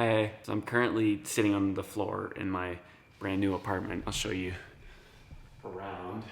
Hey, so I'm currently sitting on the floor in my brand new apartment. I'll show you around.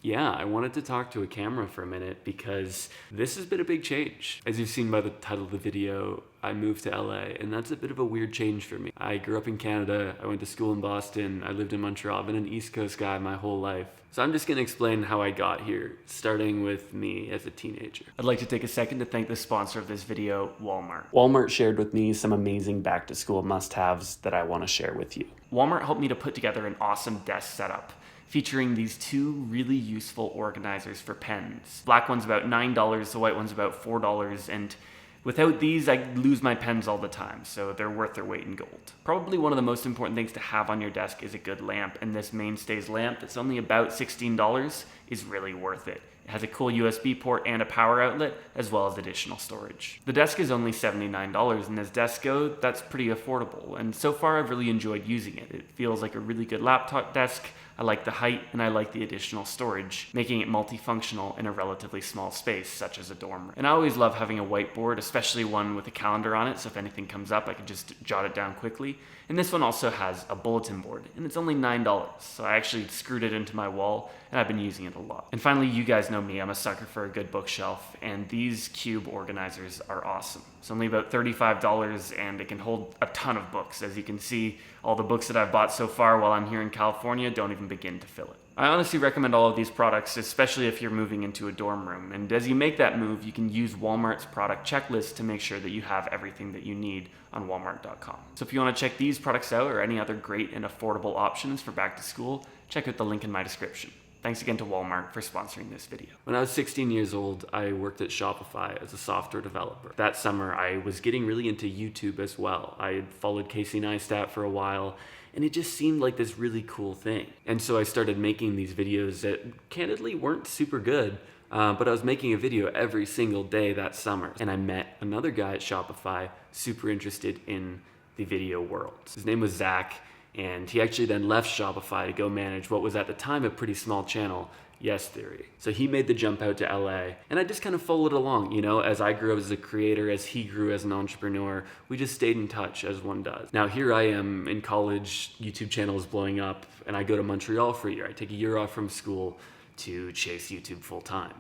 Yeah, I wanted to talk to a camera for a minute because this has been a big change. As you've seen by the title of the video, I moved to LA, and that's a bit of a weird change for me. I grew up in Canada, I went to school in Boston, I lived in Montreal, I've been an East Coast guy my whole life. So I'm just gonna explain how I got here, starting with me as a teenager. I'd like to take a second to thank the sponsor of this video, Walmart. Walmart shared with me some amazing back to school must-haves that I wanna share with you. Walmart helped me to put together an awesome desk setup, featuring these two really useful organizers for pens. Black one's about $9, the white one's about $4, and without these, I lose my pens all the time, so they're worth their weight in gold. Probably one of the most important things to have on your desk is a good lamp, and this Mainstays lamp that's only about $16 is really worth it. It has a cool USB port and a power outlet, as well as additional storage. The desk is only $79, and as desks go, that's pretty affordable, and so far I've really enjoyed using it. It feels like a really good laptop desk. I like the height, and I like the additional storage, making it multifunctional in a relatively small space, such as a dorm room. And I always love having a whiteboard, especially one with a calendar on it, so if anything comes up, I can just jot it down quickly. And this one also has a bulletin board, and it's only $9, so I actually screwed it into my wall, and I've been using it a lot. And finally, you guys know me, I'm a sucker for a good bookshelf, and these cube organizers are awesome. It's only about $35, and it can hold a ton of books. As you can see, all the books that I've bought so far while I'm here in California don't even begin to fill it. I honestly recommend all of these products, especially if you're moving into a dorm room. And as you make that move, you can use Walmart's product checklist to make sure that you have everything that you need on walmart.com. So if you want to check these products out or any other great and affordable options for back to school, check out the link in my description. Thanks again to Walmart for sponsoring this video. When I was 16 years old, I worked at Shopify as a software developer. That summer, I was getting really into YouTube as well. I had followed Casey Neistat for a while, and it just seemed like this really cool thing. And so I started making these videos that candidly weren't super good, but I was making a video every single day that summer. And I met another guy at Shopify, super interested in the video world. His name was Zach, and he actually then left Shopify to go manage what was at the time a pretty small channel, Yes Theory. So he made the jump out to LA, and I just kind of followed along, you know, as I grew up as a creator, as he grew as an entrepreneur, we just stayed in touch as one does. Now here I am in college, YouTube channel is blowing up, and I go to Montreal for a year. I take a year off from school to chase YouTube full time.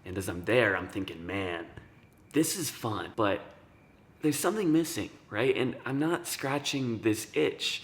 And as I'm there, I'm thinking, man, this is fun, but there's something missing, right? And I'm not scratching this itch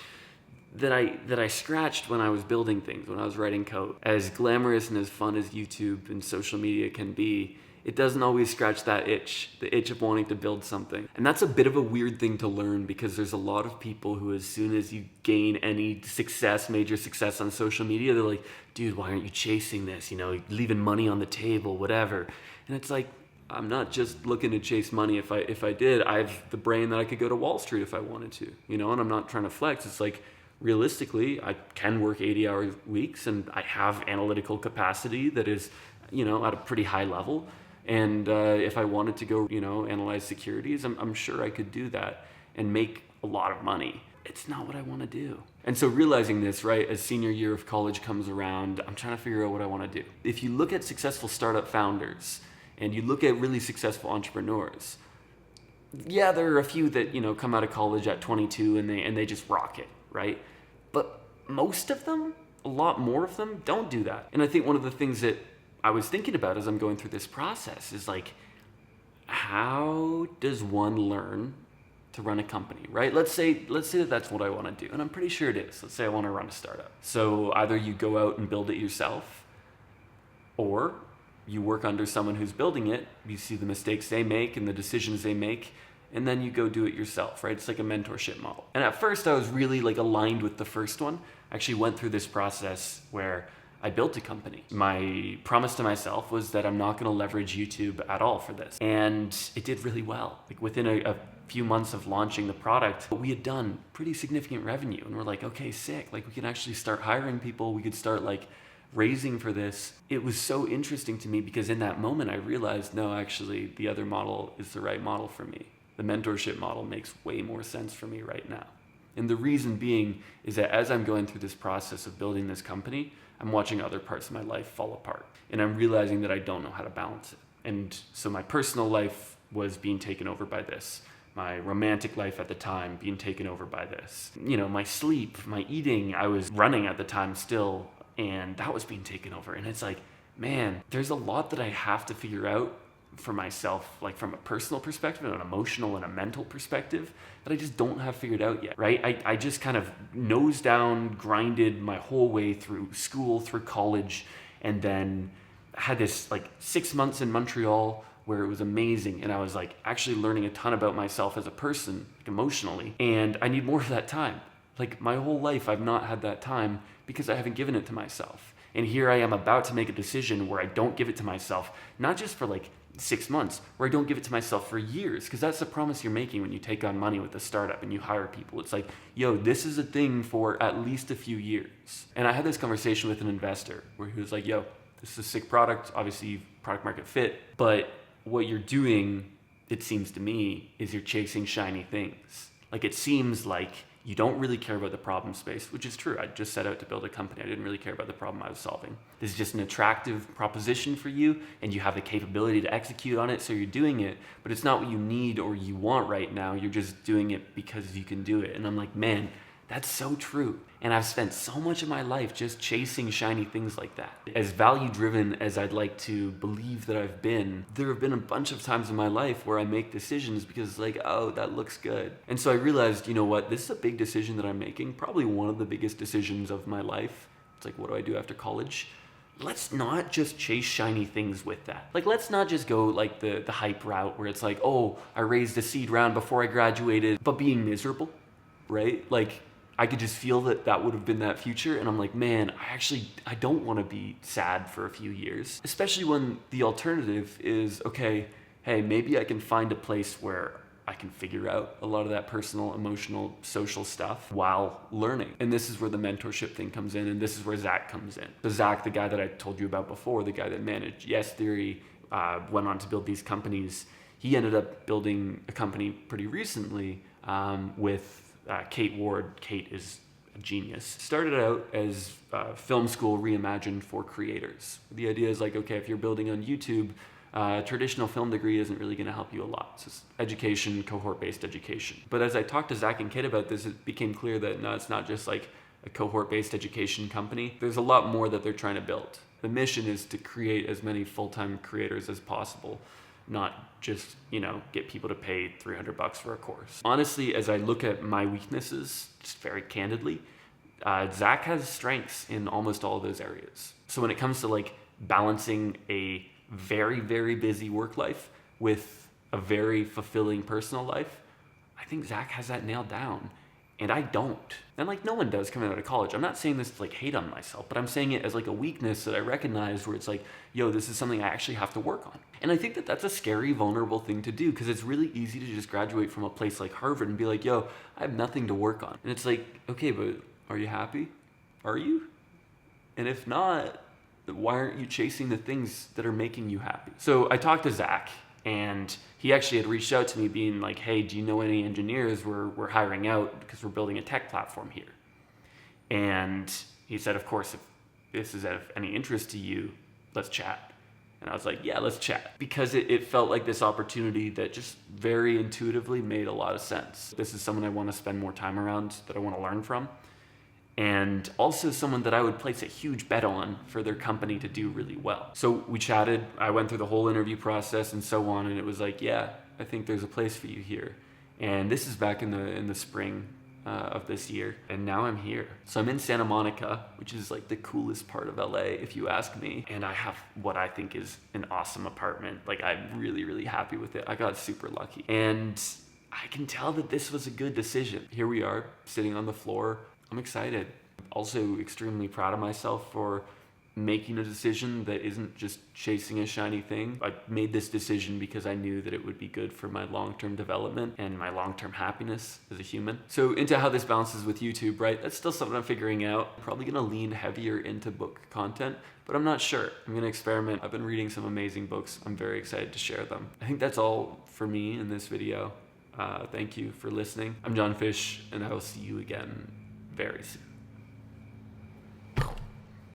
that I scratched when I was building things, when I was writing code. As glamorous and as fun as YouTube and social media can be, it doesn't always scratch that itch, the itch of wanting to build something. And that's a bit of a weird thing to learn because there's a lot of people who, as soon as you gain any success, major success on social media, they're like, dude, why aren't you chasing this? You know, leaving money on the table, whatever. And it's like, I'm not just looking to chase money. If I did, I have the brain that I could go to Wall Street if I wanted to, you know, and I'm not trying to flex. It's like, realistically, I can work 80-hour weeks, and I have analytical capacity that is, you know, at a pretty high level. And if I wanted to go, you know, analyze securities, I'm sure I could do that and make a lot of money. It's not what I want to do. And so realizing this, right, as senior year of college comes around, I'm trying to figure out what I want to do. If you look at successful startup founders and you look at really successful entrepreneurs, yeah, there are a few that, you know, come out of college at 22 and they just rock it, right? But most of them, a lot more of them, don't do that. And I think one of the things that I was thinking about as I'm going through this process is like, how does one learn to run a company, right? Let's say that that's what I want to do, and I'm pretty sure it is. Let's say I want to run a startup. So either you go out and build it yourself, or you work under someone who's building it, you see the mistakes they make and the decisions they make, and then you go do it yourself, right? It's like a mentorship model. And at first I was really like aligned with the first one. I actually went through this process where I built a company. My promise to myself was that I'm not going to leverage YouTube at all for this. And it did really well. Like within a few months of launching the product, we had done pretty significant revenue. And we're like, okay, sick. Like we can actually start hiring people. We could start like raising for this. It was so interesting to me because in that moment I realized, no, actually the other model is the right model for me. The mentorship model makes way more sense for me right now. And the reason being is that as I'm going through this process of building this company, I'm watching other parts of my life fall apart. And I'm realizing that I don't know how to balance it. And so my personal life was being taken over by this. my romantic life at the time being taken over by this. You know, my sleep, my eating, I was running at the time still, and that was being taken over. And it's like, man, there's a lot that I have to figure out for myself, like from a personal perspective and an emotional and a mental perspective, that I just don't have figured out yet, right? I just kind of nose down, grinded my whole way through school, through college, and then had this like 6 months in Montreal where it was amazing, and I was like actually learning a ton about myself as a person, like, emotionally, and I need more of that time. Like my whole life I've not had that time because I haven't given it to myself. And here I am about to make a decision where I don't give it to myself, not just for like 6 months, where I don't give it to myself for years, because that's the promise you're making when you take on money with a startup and you hire people. It's like, yo, this is a thing for at least a few years. And I had this conversation with an investor where he was like, yo, this is a sick product, obviously product market fit, but what you're doing, it seems to me, is you're chasing shiny things. Like it seems like you don't really care about the problem space, which is true. I just set out to build a company. I didn't really care about the problem I was solving. This is just an attractive proposition for you, and you have the capability to execute on it, so you're doing it, but it's not what you need or you want right now. You're just doing it because you can do it. And I'm like, man, that's so true. And I've spent so much of my life just chasing shiny things like that. As value driven as I'd like to believe that I've been, there have been a bunch of times in my life where I make decisions because it's like, oh, that looks good. And so I realized, you know what, this is a big decision that I'm making, probably one of the biggest decisions of my life. It's like, what do I do after college? Let's not just chase shiny things with that. Like, let's not just go like the hype route where it's like, oh, I raised a seed round before I graduated, but being miserable, right? Like, I could just feel that would have been that future. And I'm like, man, I don't want to be sad for a few years, especially when the alternative is, okay, hey, maybe I can find a place where I can figure out a lot of that personal, emotional, social stuff while learning. And this is where the mentorship thing comes in, and this is where Zach comes in. So Zach, the guy that I told you about before, the guy that managed Yes Theory, went on to build these companies. He ended up building a company pretty recently with Kate Ward. Kate is a genius. Started out as film school reimagined for creators. The idea is like, okay, if you're building on YouTube, traditional film degree isn't really going to help you a lot. So it's education, cohort-based education. But as I talked to Zach and Kate about this, it became clear that no, it's not just like a cohort-based education company. There's a lot more that they're trying to build. The mission is to create as many full-time creators as possible, not just, get people to pay $300 for a course. Honestly, as I look at my weaknesses, just very candidly, Zach has strengths in almost all of those areas. So when it comes to like balancing a very, very busy work life with a very fulfilling personal life, I think Zach has that nailed down. And I don't. And like no one does coming out of college. I'm not saying this to like hate on myself, but I'm saying it as like a weakness that I recognize where it's like, yo, this is something I actually have to work on. And I think that that's a scary, vulnerable thing to do, because it's really easy to just graduate from a place like Harvard and be like, yo, I have nothing to work on. And it's like, okay, but are you happy? Are you? And if not, why aren't you chasing the things that are making you happy? So I talked to Zach, and he actually had reached out to me being like, hey, do you know any engineers? We're hiring out because we're building a tech platform here. And he said, of course, if this is of any interest to you, let's chat. And I was like, yeah, let's chat. Because it felt like this opportunity that just very intuitively made a lot of sense. This is someone I want to spend more time around, that I want to learn from. And also someone that I would place a huge bet on for their company to do really well. So we chatted, I went through the whole interview process and so on, and it was like, yeah, I think there's a place for you here. And this is back in the spring of this year, and now I'm here. So I'm in Santa Monica, which is like the coolest part of LA, if you ask me. And I have what I think is an awesome apartment. Like, I'm really, really happy with it. I got super lucky. And I can tell that this was a good decision. Here we are, sitting on the floor. I'm excited. Also extremely proud of myself for making a decision that isn't just chasing a shiny thing. I made this decision because I knew that it would be good for my long-term development and my long-term happiness as a human. So into how this balances with YouTube, right? That's still something I'm figuring out. Probably gonna lean heavier into book content, but I'm not sure. I'm gonna experiment. I've been reading some amazing books. I'm very excited to share them. I think that's all for me in this video. Thank you for listening. I'm John Fish, and I will see you again very soon.